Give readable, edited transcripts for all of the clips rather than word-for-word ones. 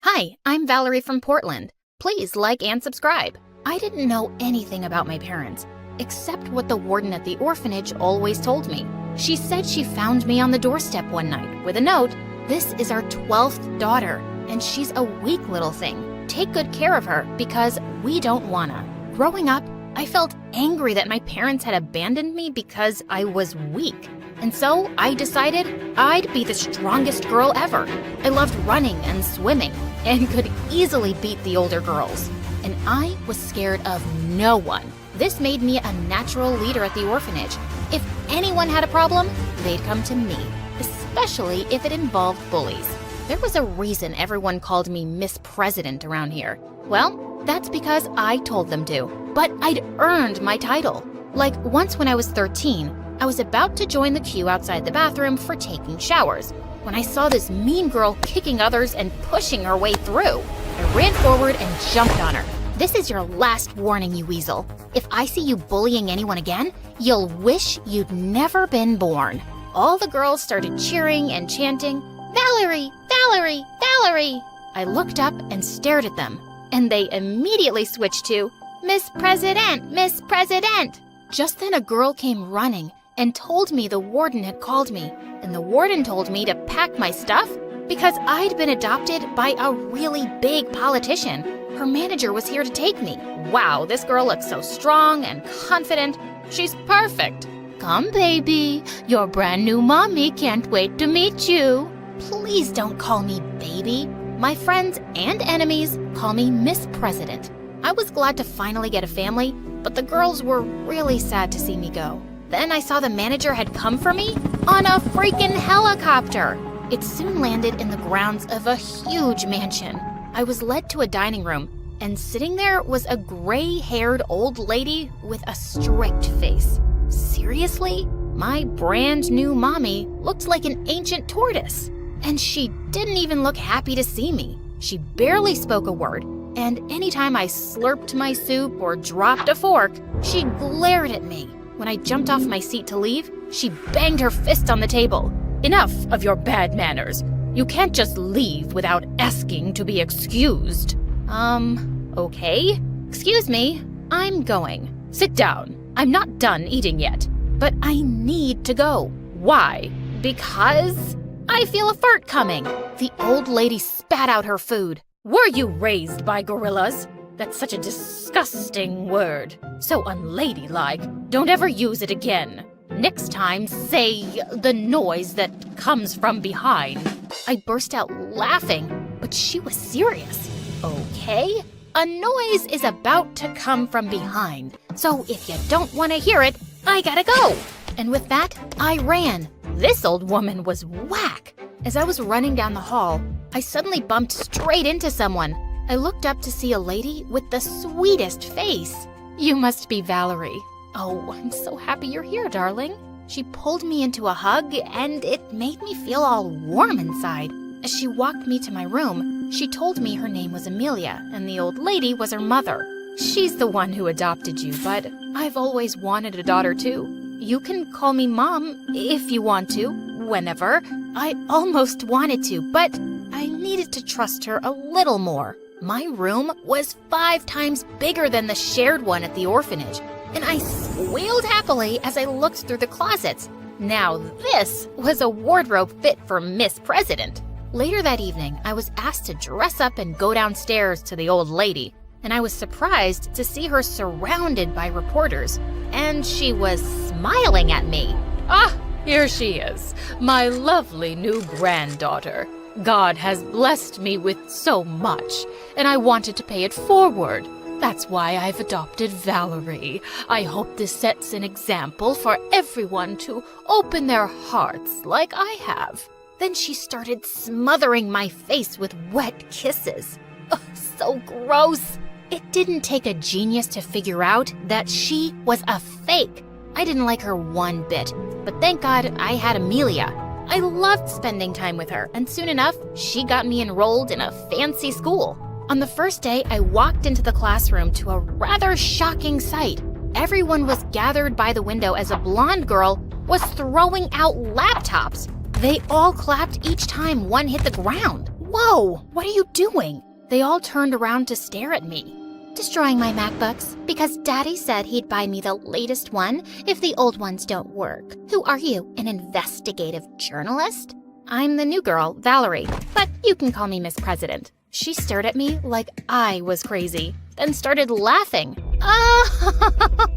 Hi, I'm Valerie from Portland. Please like and subscribe. I didn't know anything about my parents, except what the warden at the orphanage always told me. She said she found me on the doorstep one night with a note. This is our 12th daughter, and she's a weak little thing. Take good care of her because we don't wanna. Growing up, I felt angry that my parents had abandoned me because I was weak. And so I decided I'd be the strongest girl ever. I loved running and swimming and could easily beat the older girls. And I was scared of no one. This made me a natural leader at the orphanage. If anyone had a problem, they'd come to me, especially if it involved bullies. There was a reason everyone called me Miss President around here. Well, that's because I told them to, but I'd earned my title. Like once when I was 13, I was about to join the queue outside the bathroom for taking showers when I saw this mean girl kicking others and pushing her way through. I ran forward and jumped on her. This is your last warning, you weasel. If I see you bullying anyone again, you'll wish you'd never been born. All the girls started cheering and chanting, "Valerie, Valerie, Valerie!" I looked up and stared at them, and they immediately switched to, "Miss President, Miss President!" Just then a girl came running and told me the warden had called me, and the warden told me to pack my stuff because I'd been adopted by a really big politician. Her manager was here to take me. Wow, this girl looks so strong and confident. She's perfect. "Come, baby. Your brand new mommy can't wait to meet you." Please don't call me baby. My friends and enemies call me Miss President. I was glad to finally get a family, but the girls were really sad to see me go. Then I saw the manager had come for me on a freaking helicopter. It soon landed in the grounds of a huge mansion. I was led to a dining room, and sitting there was a gray-haired old lady with a strict face. Seriously? My brand new mommy looked like an ancient tortoise. And she didn't even look happy to see me. She barely spoke a word, and anytime I slurped my soup or dropped a fork, she glared at me. When I jumped off my seat to leave, she banged her fist on the table. "Enough of your bad manners. You can't just leave without asking to be excused." Okay. Excuse me, I'm going. Sit down. I'm not done eating yet. But I need to go. Why? Because I feel a fart coming. The old lady spat out her food. "Were you raised by gorillas? That's such a disgusting word. So unladylike. Don't ever use it again. Next time, say the noise that comes from behind." I burst out laughing, but she was serious. Okay, a noise is about to come from behind. So if you don't want to hear it, I gotta go. And with that, I ran. This old woman was whack. As I was running down the hall, I suddenly bumped straight into someone. I looked up to see a lady with the sweetest face. "You must be Valerie." "Oh, I'm so happy you're here, darling." She pulled me into a hug, and it made me feel all warm inside. As she walked me to my room, she told me her name was Amelia, and the old lady was her mother. "She's the one who adopted you, but I've always wanted a daughter too. You can call me Mom if you want to, whenever." I almost wanted to, but I needed to trust her a little more. My room was 5 times bigger than the shared one at the orphanage, and I squealed happily as I looked through the closets. Now this was a wardrobe fit for Miss President. Later that evening, I was asked to dress up and go downstairs to the old lady, and I was surprised to see her surrounded by reporters, and she was smiling at me. "Ah, here she is, my lovely new granddaughter. God has blessed me with so much, and I wanted to pay it forward. That's why I've adopted Valerie. I hope this sets an example for everyone to open their hearts like I have." Then she started smothering my face with wet kisses. Ugh, so gross. It didn't take a genius to figure out that she was a fake. I didn't like her one bit, but thank God I had Amelia. I loved spending time with her, and soon enough, she got me enrolled in a fancy school. On the first day, I walked into the classroom to a rather shocking sight. Everyone was gathered by the window as a blonde girl was throwing out laptops. They all clapped each time one hit the ground. Whoa, what are you doing? They all turned around to stare at me. Destroying my MacBooks because Daddy said he'd buy me the latest one if the old ones don't work. Who are you, an investigative journalist? I'm the new girl, Valerie, but you can call me Miss President. She stared at me like I was crazy, then started laughing. Oh,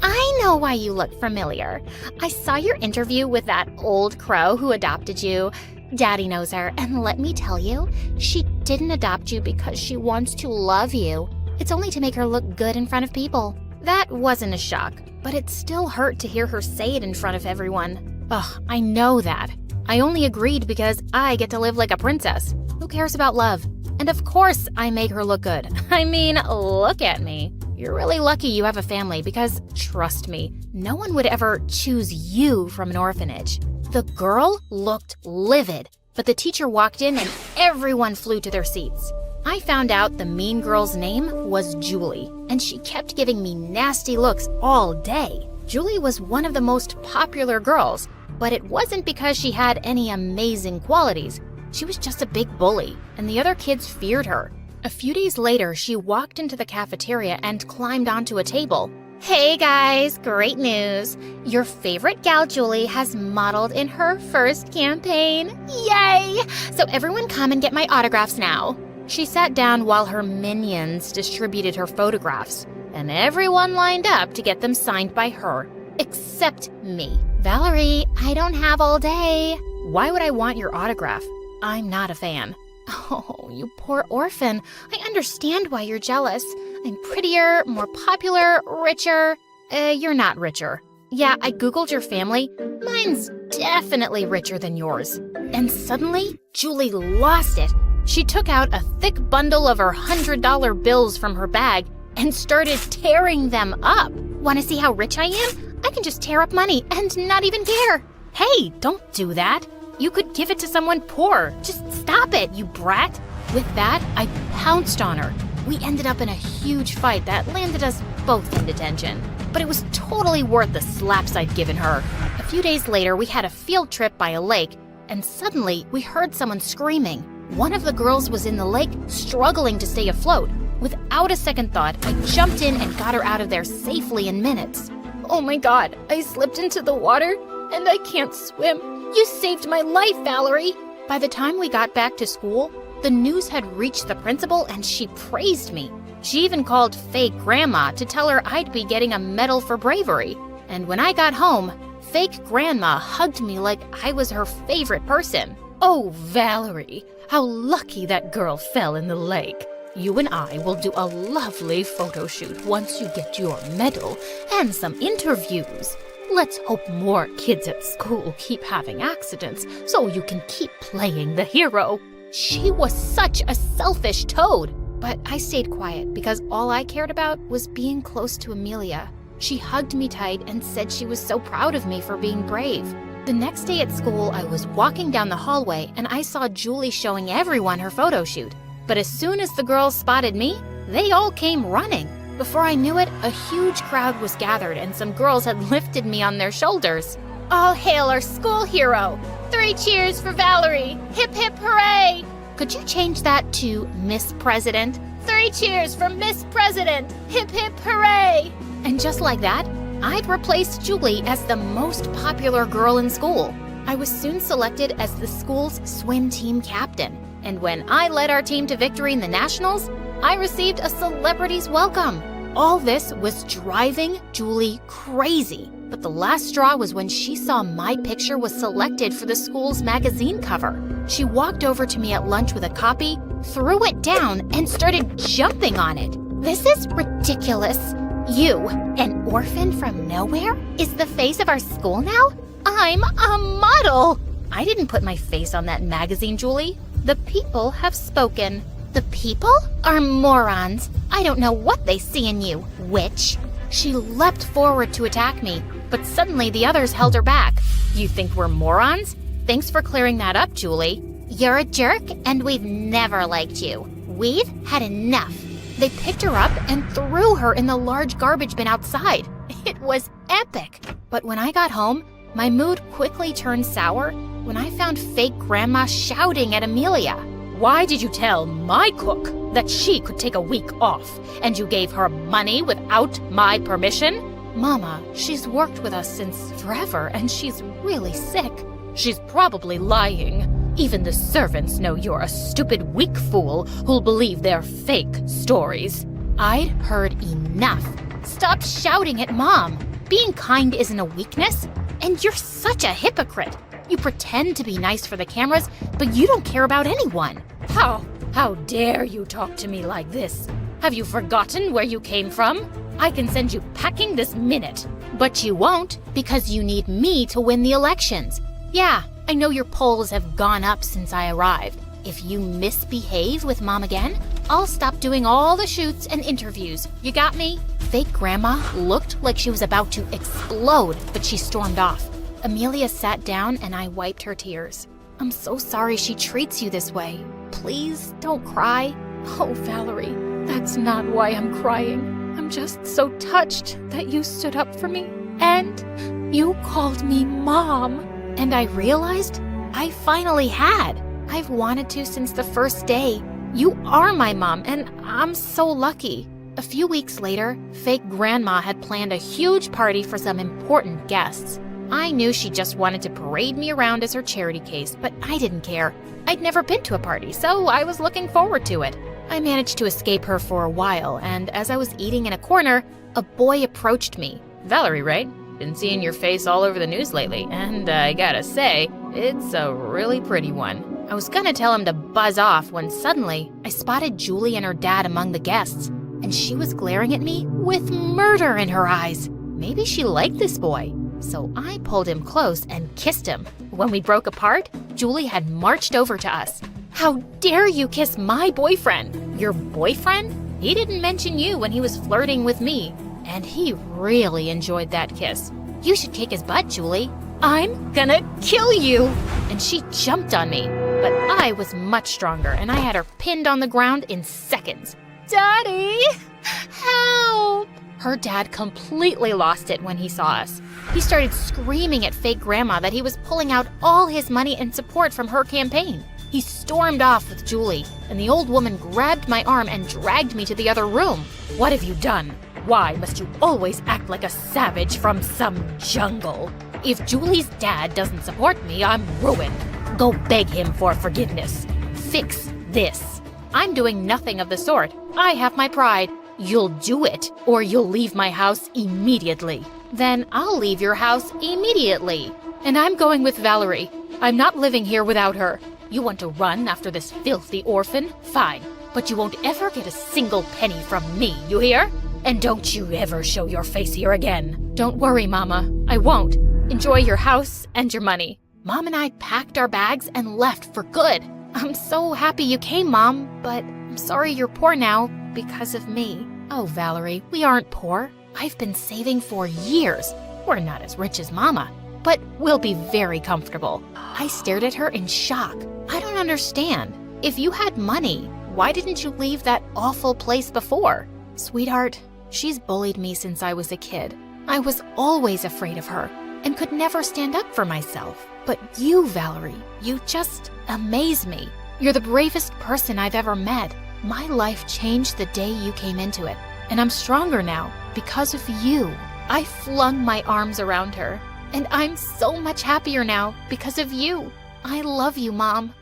I know why you look familiar. I saw your interview with that old crow who adopted you. Daddy knows her, and let me tell you, she didn't adopt you because she wants to love you. It's only to make her look good in front of people. That wasn't a shock, but it still hurt to hear her say it in front of everyone. Ugh, I know that. I only agreed because I get to live like a princess. Who cares about love? And of course I make her look good. I mean, look at me. You're really lucky you have a family because, trust me, no one would ever choose you from an orphanage. The girl looked livid, but the teacher walked in and everyone flew to their seats. I found out the mean girl's name was Julie, and she kept giving me nasty looks all day. Julie was one of the most popular girls, but it wasn't because she had any amazing qualities. She was just a big bully, and the other kids feared her. A few days later, she walked into the cafeteria and climbed onto a table. Hey guys, great news! Your favorite gal Julie has modeled in her first campaign. Yay! So everyone come and get my autographs now. She sat down while her minions distributed her photographs, and everyone lined up to get them signed by her, except me. Valerie, I don't have all day. Why would I want your autograph? I'm not a fan. Oh, you poor orphan. I understand why you're jealous. I'm prettier, more popular, richer. You're not richer. Yeah, I googled your family. Mine's definitely richer than yours. And suddenly, Julie lost it. She took out a thick bundle of her $100 bills from her bag and started tearing them up. Want to see how rich I am? I can just tear up money and not even care. Hey, don't do that. You could give it to someone poor. Just stop it, you brat. With that, I pounced on her. We ended up in a huge fight that landed us both in detention. But it was totally worth the slaps I'd given her. A few days later, we had a field trip by a lake, and suddenly we heard someone screaming. One of the girls was in the lake, struggling to stay afloat. Without a second thought, I jumped in and got her out of there safely in minutes. Oh my God, I slipped into the water and I can't swim. You saved my life, Valerie! By the time we got back to school, the news had reached the principal and she praised me. She even called fake grandma to tell her I'd be getting a medal for bravery. And when I got home, fake grandma hugged me like I was her favorite person. Oh, Valerie, how lucky that girl fell in the lake. You and I will do a lovely photo shoot once you get your medal and some interviews. Let's hope more kids at school keep having accidents so you can keep playing the hero. She was such a selfish toad. But I stayed quiet because all I cared about was being close to Amelia. She hugged me tight and said she was so proud of me for being brave. The next day at school, I was walking down the hallway and I saw Julie showing everyone her photo shoot. But as soon as the girls spotted me, they all came running. Before I knew it, a huge crowd was gathered and some girls had lifted me on their shoulders. All hail our school hero! 3 cheers for Valerie! Hip hip hooray! Could you change that to Miss President? 3 cheers for Miss President! Hip hip hooray! And just like that, I'd replaced Julie as the most popular girl in school. I was soon selected as the school's swim team captain. And when I led our team to victory in the Nationals, I received a celebrity's welcome. All this was driving Julie crazy. But the last straw was when she saw my picture was selected for the school's magazine cover. She walked over to me at lunch with a copy, threw it down, and started jumping on it. This is ridiculous. You, an orphan from nowhere, is the face of our school now? I'm a model! I didn't put my face on that magazine, Julie. The people have spoken. The people are morons. I don't know what they see in you, witch. She leapt forward to attack me, but suddenly the others held her back. You think we're morons? Thanks for clearing that up, Julie. You're a jerk, and we've never liked you. We've had enough. They picked her up and threw her in the large garbage bin outside. It was epic. But when I got home, my mood quickly turned sour when I found fake grandma shouting at Amelia. Why did you tell my cook that she could take a week off, and you gave her money without my permission? Mama, she's worked with us since forever, and she's really sick. She's probably lying. Even the servants know you're a stupid, weak fool who'll believe their fake stories. I'd heard enough. Stop shouting at Mom. Being kind isn't a weakness, and you're such a hypocrite. You pretend to be nice for the cameras, but you don't care about anyone. How dare you talk to me like this? Have you forgotten where you came from? I can send you packing this minute. But you won't, because you need me to win the elections. Yeah, I know your polls have gone up since I arrived. If you misbehave with Mom again, I'll stop doing all the shoots and interviews. You got me? Fake Grandma looked like she was about to explode, but she stormed off. Amelia sat down and I wiped her tears. I'm so sorry she treats you this way. Please don't cry. Oh, Valerie, that's not why I'm crying. I'm just so touched that you stood up for me and you called me Mom. And I realized I finally had. I've wanted to since the first day. You are my mom, and I'm so lucky. A few weeks later, fake Grandma had planned a huge party for some important guests. I knew she just wanted to parade me around as her charity case, but I didn't care. I'd never been to a party, so I was looking forward to it. I managed to escape her for a while, and as I was eating in a corner, a boy approached me. Valerie, right? Been seeing your face all over the news lately, and I gotta say, it's a really pretty one. I was gonna tell him to buzz off when suddenly I spotted Julie and her dad among the guests, and she was glaring at me with murder in her eyes. Maybe she liked this boy. So I pulled him close and kissed him. When we broke apart, Julie had marched over to us. How dare you kiss my boyfriend? Your boyfriend? He didn't mention you when he was flirting with me. And he really enjoyed that kiss. You should kick his butt, Julie. I'm gonna kill you! And she jumped on me. But I was much stronger, and I had her pinned on the ground in seconds. Daddy! Help! Her dad completely lost it when he saw us. He started screaming at fake Grandma that he was pulling out all his money and support from her campaign. He stormed off with Julie, and the old woman grabbed my arm and dragged me to the other room. What have you done? Why must you always act like a savage from some jungle? If Julie's dad doesn't support me, I'm ruined. Go beg him for forgiveness. Fix this. I'm doing nothing of the sort. I have my pride. You'll do it, or you'll leave my house immediately. Then I'll leave your house immediately. And I'm going with Valerie. I'm not living here without her. You want to run after this filthy orphan? Fine. But you won't ever get a single penny from me, you hear? And don't you ever show your face here again. Don't worry, Mama. I won't. Enjoy your house and your money. Mom and I packed our bags and left for good. I'm so happy you came, Mom, but I'm sorry you're poor now because of me. Oh, Valerie, we aren't poor. I've been saving for years. We're not as rich as Mama, but we'll be very comfortable. I stared at her in shock. I don't understand. If you had money, why didn't you leave that awful place before? Sweetheart, she's bullied me since I was a kid. I was always afraid of her and could never stand up for myself. But you, Valerie, you just amaze me. You're the bravest person I've ever met. My life changed the day you came into it, and I'm stronger now because of you. I flung my arms around her, and I'm so much happier now because of you. I love you, Mom.